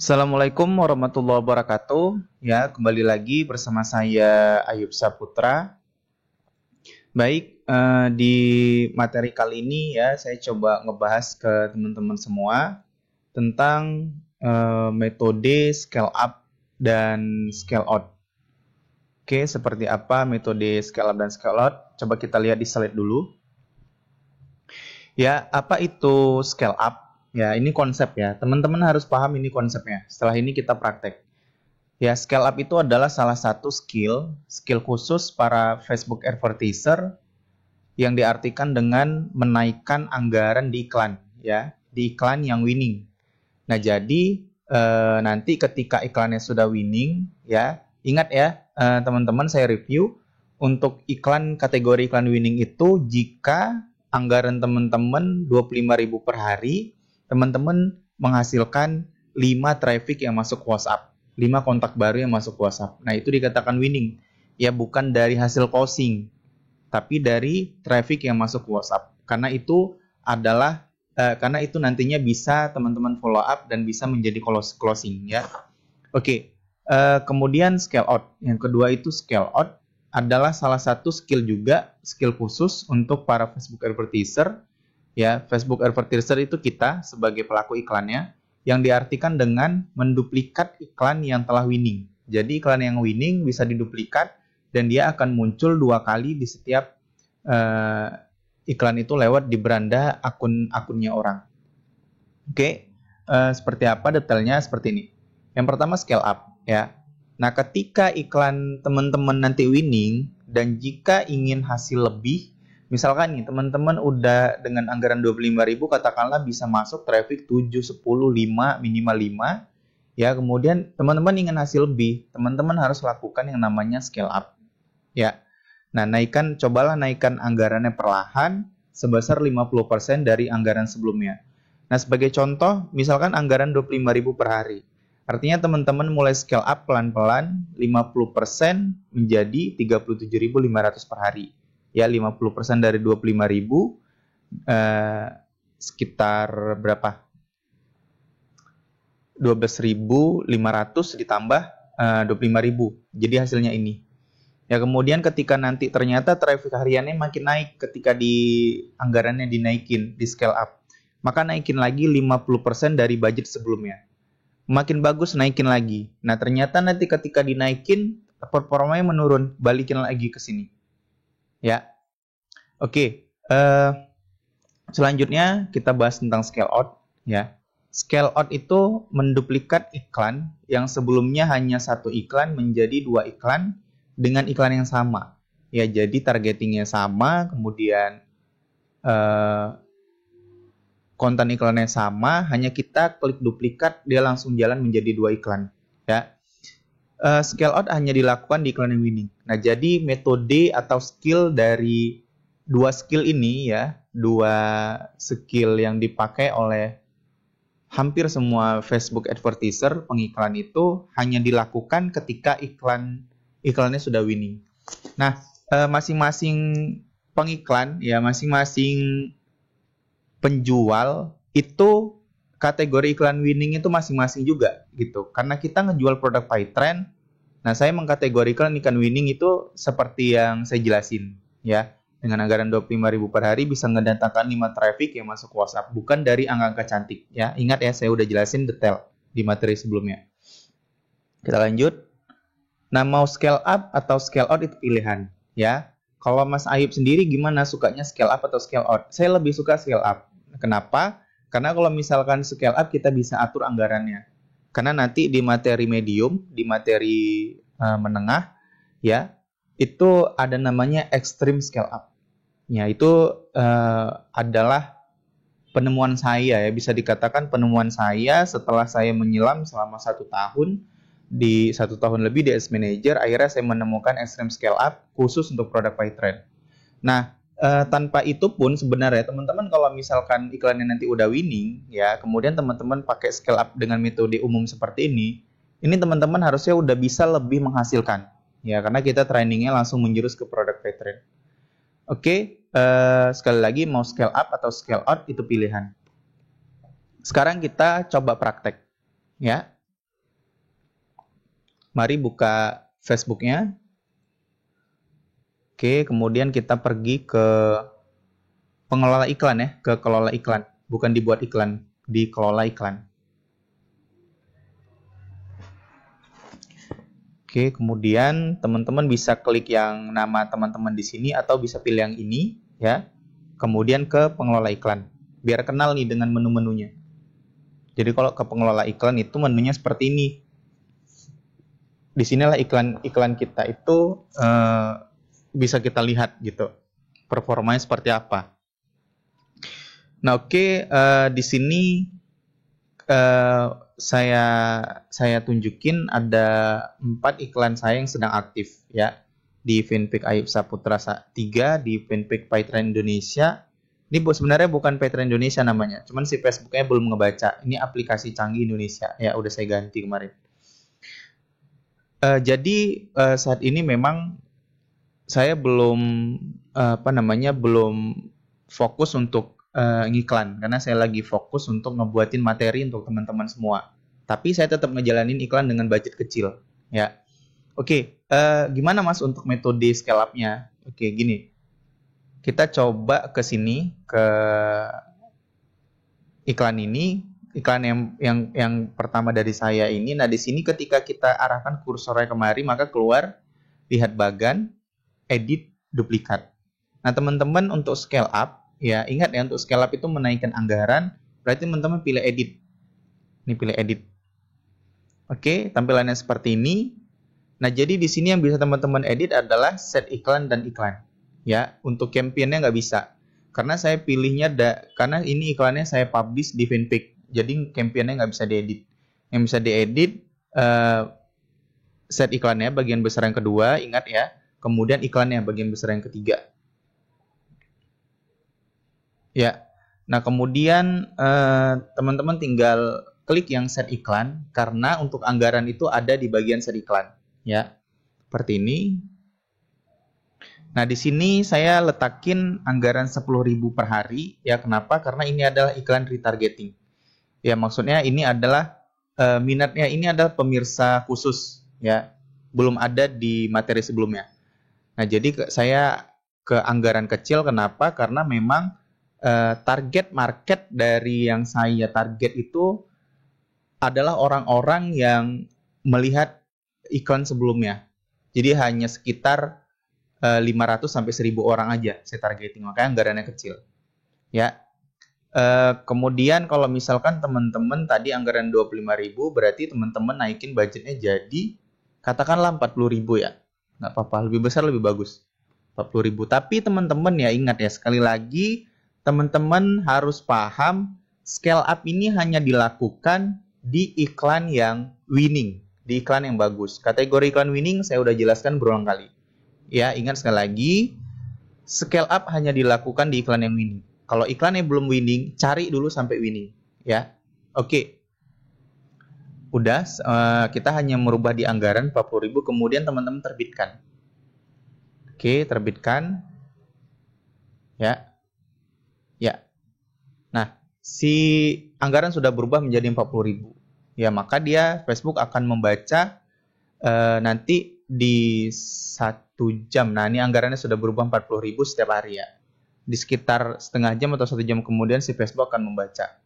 Assalamualaikum warahmatullahi wabarakatuh. Ya, kembali lagi bersama saya Ayub Saputra. Baik, di materi kali ini ya saya coba ngebahas ke teman-teman semua tentang metode scale up dan scale out. Oke, seperti apa metode scale up dan scale out? Coba kita lihat di slide dulu. Ya, apa itu scale up? Ya, ini konsep ya. Teman-teman harus paham ini konsepnya. Setelah ini kita praktek. Ya, scale up itu adalah salah satu skill khusus para Facebook advertiser yang diartikan dengan menaikkan anggaran di iklan, ya, di iklan yang winning. Nah, jadi nanti ketika iklannya sudah winning, ya, ingat ya, teman-teman saya review untuk iklan kategori iklan winning itu jika anggaran teman-teman 25.000 per hari, teman-teman menghasilkan 5 traffic yang masuk WhatsApp, 5 kontak baru yang masuk WhatsApp. Nah, itu dikatakan winning. Ya, bukan dari hasil closing, tapi dari traffic yang masuk WhatsApp. Karena itu nantinya bisa teman-teman follow up dan bisa menjadi closing ya. Oke. Kemudian scale out. Yang kedua itu scale out adalah salah satu skill khusus untuk para Facebook advertiser. Ya, Facebook advertiser itu kita sebagai pelaku iklannya, yang diartikan dengan menduplikat iklan yang telah winning. Jadi iklan yang winning bisa diduplikat dan dia akan muncul 2 kali di setiap iklan itu lewat di beranda akunnya orang. Oke, seperti apa detailnya seperti ini. Yang pertama scale up ya. Nah, ketika iklan teman-teman nanti winning dan jika ingin hasil lebih, misalkan nih teman-teman udah dengan anggaran 25.000 katakanlah bisa masuk traffic 7, 10, 5, minimal 5. Ya, kemudian teman-teman ingin hasil lebih, teman-teman harus lakukan yang namanya scale up. Ya. Nah, cobalah naikkan anggarannya perlahan sebesar 50% dari anggaran sebelumnya. Nah, sebagai contoh, misalkan anggaran 25.000 per hari. Artinya teman-teman mulai scale up pelan-pelan 50% menjadi 37.500 per hari. Ya, 50% dari 25.000 sekitar berapa? 12.500 ditambah 25.000. Jadi hasilnya ini. Ya, kemudian ketika nanti ternyata traffic hariannya makin naik ketika anggarannya dinaikin, di scale up. Maka naikin lagi 50% dari budget sebelumnya. Makin bagus naikin lagi. Nah, ternyata nanti ketika dinaikin performanya menurun, balikin lagi ke sini. Ya. Oke, selanjutnya kita bahas tentang scale out ya. Scale out itu menduplikat iklan yang sebelumnya hanya 1 iklan menjadi 2 iklan dengan iklan yang sama. Ya, jadi targetingnya sama, kemudian konten iklannya sama, hanya kita klik duplikat, dia langsung jalan menjadi 2 iklan. Ya. Scale out hanya dilakukan di iklan yang winning. Nah, jadi metode atau skill dari 2 skill ini ya, 2 skill yang dipakai oleh hampir semua Facebook advertiser pengiklan itu hanya dilakukan ketika iklannya sudah winning. Nah, masing-masing pengiklan ya, masing-masing penjual itu kategori iklan winning itu masing-masing juga gitu. Karena kita ngejual produk PyTrend, nah saya mengkategorikan iklan winning itu seperti yang saya jelasin ya. Dengan anggaran 25.000 per hari bisa ngedatangkan 5 traffic yang masuk WhatsApp, bukan dari angka-angka cantik ya. Ingat ya, saya udah jelasin detail di materi sebelumnya. Kita lanjut. Nah, mau scale up atau scale out itu pilihan ya. Kalau Mas Ayub sendiri gimana, sukanya scale up atau scale out? Saya lebih suka scale up. Kenapa? Karena kalau misalkan scale up kita bisa atur anggarannya. Karena nanti di materi medium, di materi menengah ya, itu ada namanya extreme scale up. Ya, itu adalah penemuan saya ya, bisa dikatakan penemuan saya setelah saya menyelam selama 1 tahun, di 1 tahun lebih di Ads Manager, akhirnya saya menemukan extreme scale up khusus untuk produk PyTrend. Nah, tanpa itu pun sebenarnya teman-teman kalau misalkan iklannya nanti udah winning ya, kemudian teman-teman pakai scale up dengan metode umum seperti ini teman-teman harusnya udah bisa lebih menghasilkan ya, karena kita trainingnya langsung menjurus ke produk PyTrend. Oke, sekali lagi mau scale up atau scale out itu pilihan. Sekarang kita coba praktek ya. Mari buka Facebooknya. Oke, kemudian kita pergi ke pengelola iklan ya, ke kelola iklan. Bukan dibuat iklan, di kelola iklan. Oke, kemudian teman-teman bisa klik yang nama teman-teman di sini atau bisa pilih yang ini ya. Kemudian ke pengelola iklan. Biar kenal nih dengan menu-menunya. Jadi kalau ke pengelola iklan itu menunya seperti ini. Di sinilah iklan kita itu bisa kita lihat gitu. Performanya seperti apa. Nah, oke, di sini saya tunjukin ada 4 iklan saya yang sedang aktif ya. Di fanpage Ayub Saputra 3, di fanpage Paytrend Indonesia. Ini sebenarnya bukan Paytrend Indonesia namanya, cuman si Facebooknya belum ngebaca. Ini aplikasi canggih Indonesia ya, udah saya ganti kemarin. Jadi saat ini memang saya belum belum fokus untuk ngiklan karena saya lagi fokus untuk ngebuatin materi untuk teman-teman semua. Tapi saya tetap ngejalanin iklan dengan budget kecil, ya. Oke, gimana Mas untuk metode scale up-nya? Oke, gini. Kita coba ke sini ke iklan ini, iklan yang pertama dari saya ini. Nah, di sini ketika kita arahkan kursornya kemari, maka keluar lihat bagan, edit, duplikat. Nah, teman-teman untuk scale up, ya ingat ya untuk scale up itu menaikkan anggaran, berarti teman-teman pilih edit. Ini pilih edit. Oke, tampilannya seperti ini. Nah, jadi di sini yang bisa teman-teman edit adalah set iklan dan iklan. Ya, untuk campaign-nya nggak bisa. Karena saya pilihnya, karena ini iklannya saya publish di fanpage. Jadi campaign-nya nggak bisa diedit. Yang bisa diedit, set iklannya bagian besar yang kedua, ingat ya. Kemudian iklannya bagian besar yang ketiga. Ya, nah kemudian teman-teman tinggal klik yang set iklan, karena untuk anggaran itu ada di bagian set iklan. Ya, seperti ini. Nah, di sini saya letakin anggaran 10.000 per hari. Ya, kenapa? Karena ini adalah iklan retargeting. Ya, maksudnya ini adalah minatnya ini adalah pemirsa khusus. Ya, belum ada di materi sebelumnya. Nah, jadi saya ke anggaran kecil. Kenapa? Karena memang target market dari yang saya target itu adalah orang-orang yang melihat iklan sebelumnya. Jadi hanya sekitar 500 sampai 1.000 orang aja saya targeting, makanya anggarannya kecil. Ya. Kemudian kalau misalkan teman-teman tadi anggaran 25.000, berarti teman-teman naikin budgetnya jadi katakanlah 40.000 ya. Nggak apa-apa, lebih besar lebih bagus. 40.000. Tapi teman-teman ya ingat ya, sekali lagi teman-teman harus paham scale up ini hanya dilakukan di iklan yang winning, di iklan yang bagus. Kategori iklan winning saya udah jelaskan berulang kali. Ya, ingat sekali lagi, scale up hanya dilakukan di iklan yang winning. Kalau iklan yang belum winning, cari dulu sampai winning. Ya, oke. Udah, kita hanya merubah di anggaran 40.000, kemudian teman-teman terbitkan. Oke, terbitkan. Ya. Ya. Nah, si anggaran sudah berubah menjadi 40.000. Ya, maka dia Facebook akan membaca nanti di 1 jam. Nah, ini anggarannya sudah berubah 40.000 setiap hari ya. Di sekitar setengah jam atau 1 jam kemudian si Facebook akan membaca.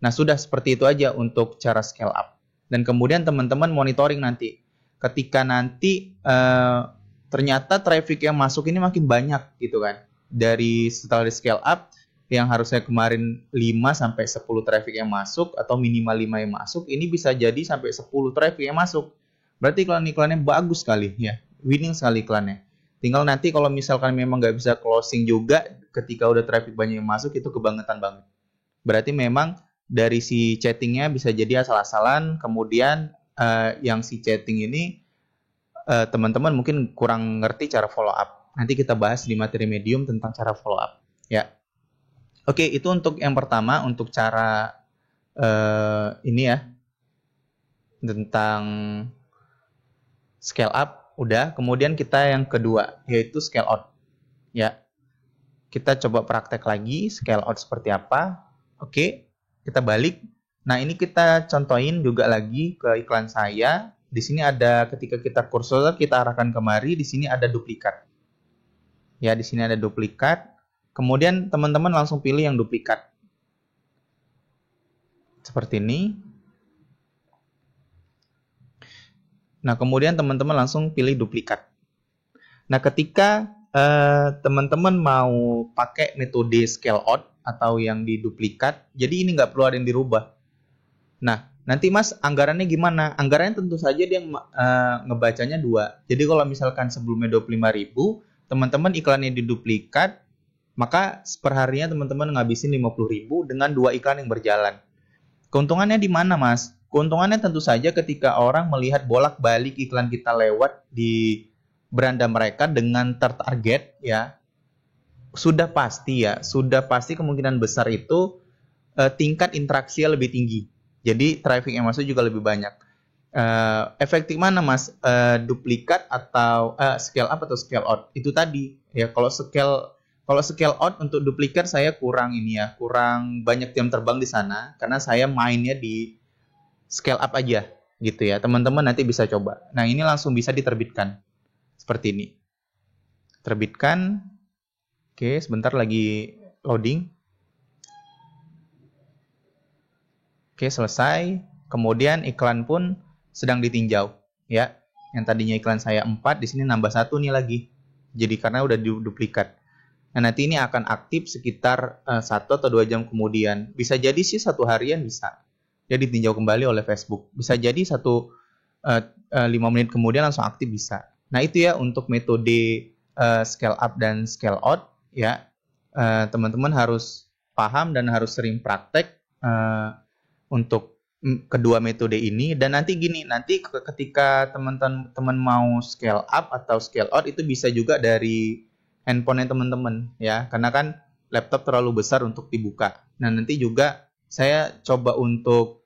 Nah, sudah seperti itu aja untuk cara scale up. Dan kemudian teman-teman monitoring nanti. Ketika nanti ternyata traffic yang masuk ini makin banyak gitu kan. Dari setelah di scale up, yang harusnya kemarin 5 sampai 10 traffic yang masuk atau minimal 5 yang masuk, ini bisa jadi sampai 10 traffic yang masuk. Berarti iklan-iklannya bagus sekali ya, winning sekali iklannya. Tinggal nanti kalau misalkan memang nggak bisa closing juga ketika udah traffic banyak yang masuk, itu kebangetan banget. Berarti memang dari si chattingnya bisa jadi asal-asalan, kemudian yang si chatting ini teman-teman mungkin kurang ngerti cara follow up. Nanti kita bahas di materi medium tentang cara follow up. Ya, oke, itu untuk yang pertama, untuk cara ini ya, tentang scale up udah. Kemudian kita yang kedua yaitu scale out. Ya, kita coba praktek lagi scale out seperti apa. Oke, kita balik. Nah, ini kita contohin juga lagi ke iklan saya Di sini ada ketika kita kursor kita arahkan kemari, di sini ada duplikat. Ya, di sini ada duplikat. Kemudian teman-teman langsung pilih yang duplikat. Seperti ini. Nah, kemudian teman-teman langsung pilih duplikat. Nah, ketika teman-teman mau pakai metode scale out atau yang diduplikat, jadi ini nggak perlu ada yang dirubah. Nah, nanti Mas anggarannya gimana? Anggarannya tentu saja dia ngebacanya 2. Jadi kalau misalkan sebelumnya 25.000, teman-teman iklannya diduplikat, maka per harinya teman-teman ngabisin 50.000 dengan 2 iklan yang berjalan. Keuntungannya di mana, Mas? Keuntungannya tentu saja ketika orang melihat bolak-balik iklan kita lewat di beranda mereka dengan tertarget, ya, sudah pasti kemungkinan besar itu tingkat interaksinya lebih tinggi. Jadi traffic yang masuk juga lebih banyak. Efektif mana, Mas? Duplikat atau scale up atau scale out? Itu tadi ya. Kalau scale out untuk duplikat saya kurang banyak jam terbang di sana karena saya mainnya di scale up aja gitu ya. Teman-teman nanti bisa coba. Nah, ini langsung bisa diterbitkan seperti ini. Terbitkan. Oke, sebentar lagi loading. Oke, selesai. Kemudian iklan pun sedang ditinjau, ya. Yang tadinya iklan saya 4, di sini nambah 1 nih lagi. Jadi karena udah duplikat. Nah, nanti ini akan aktif sekitar 1 atau 2 jam kemudian. Bisa jadi sih 1 harian bisa. Dia ditinjau kembali oleh Facebook. Bisa jadi 5 menit kemudian langsung aktif bisa. Nah, itu ya untuk metode scale up dan scale out, ya. Teman-teman harus paham dan harus sering praktek untuk kedua metode ini. Dan nanti ketika teman-teman mau scale up atau scale out itu bisa juga dari handphone teman-teman, ya, karena kan laptop terlalu besar untuk dibuka. Nah, nanti juga saya coba untuk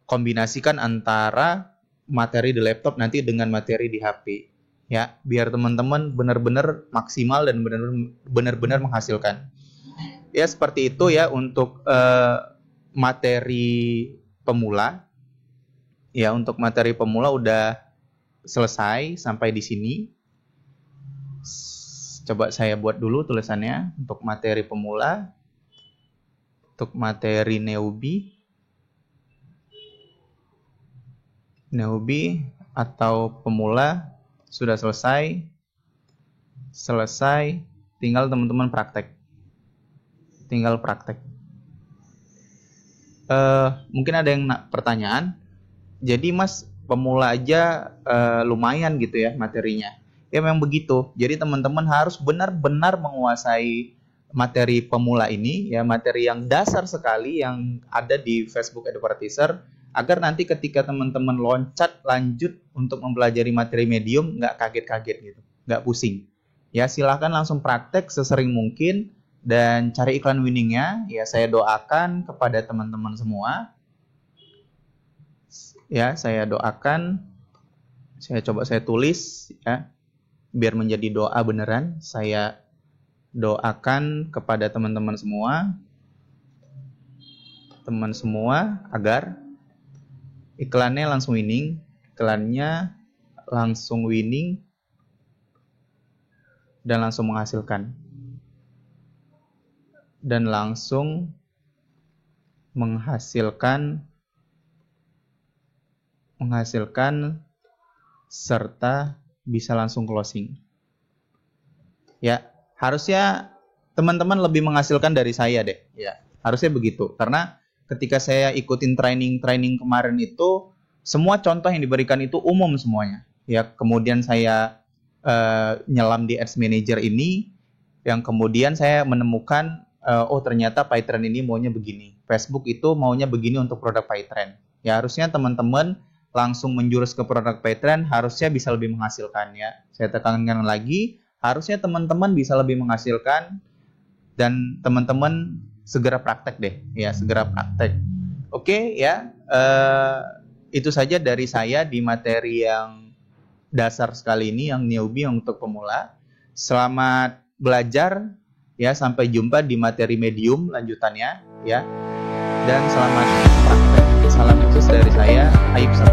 kombinasikan antara materi di laptop nanti dengan materi di HP, ya, biar teman-teman benar-benar maksimal dan benar-benar menghasilkan. Ya, seperti itu ya untuk materi pemula. Ya, untuk materi pemula udah selesai sampai di sini. Coba saya buat dulu tulisannya untuk materi pemula. Untuk materi newbie atau pemula sudah selesai. Tinggal teman-teman praktek. Mungkin ada yang pertanyaan. Jadi Mas, pemula aja lumayan gitu ya materinya. Ya memang begitu. Jadi teman-teman harus benar-benar menguasai materi pemula ini, ya, materi yang dasar sekali yang ada di Facebook Advertiser, agar nanti ketika teman-teman loncat lanjut untuk mempelajari materi medium nggak kaget-kaget gitu, nggak pusing. Ya, silahkan langsung praktek sesering mungkin dan cari iklan winningnya. Ya, saya doakan kepada teman-teman semua. Ya, saya doakan. Saya tulis ya, biar menjadi doa beneran. Saya doakan kepada teman-teman semua, agar iklannya langsung winning, dan langsung menghasilkan. Serta bisa langsung closing. Ya, harusnya teman-teman lebih menghasilkan dari saya deh. Ya, harusnya begitu. Karena ketika saya ikutin training kemarin itu, semua contoh yang diberikan itu umum semuanya. Ya, kemudian saya nyelam di Ads Manager ini, yang kemudian saya menemukan ternyata PyTrend ini maunya begini. Facebook itu maunya begini untuk produk PyTrend. Ya, harusnya teman-teman langsung menjurus ke produk PyTrend, harusnya bisa lebih menghasilkan ya. Saya tekankan lagi, harusnya teman-teman bisa lebih menghasilkan, dan teman-teman segera praktek deh, ya, segera praktek. Oke, ya, itu saja dari saya di materi yang dasar sekali ini, yang newbie, yang untuk pemula. Selamat belajar, ya, sampai jumpa di materi medium lanjutannya, ya, dan selamat praktek. Salam khusus dari saya, Ayub Sarjana.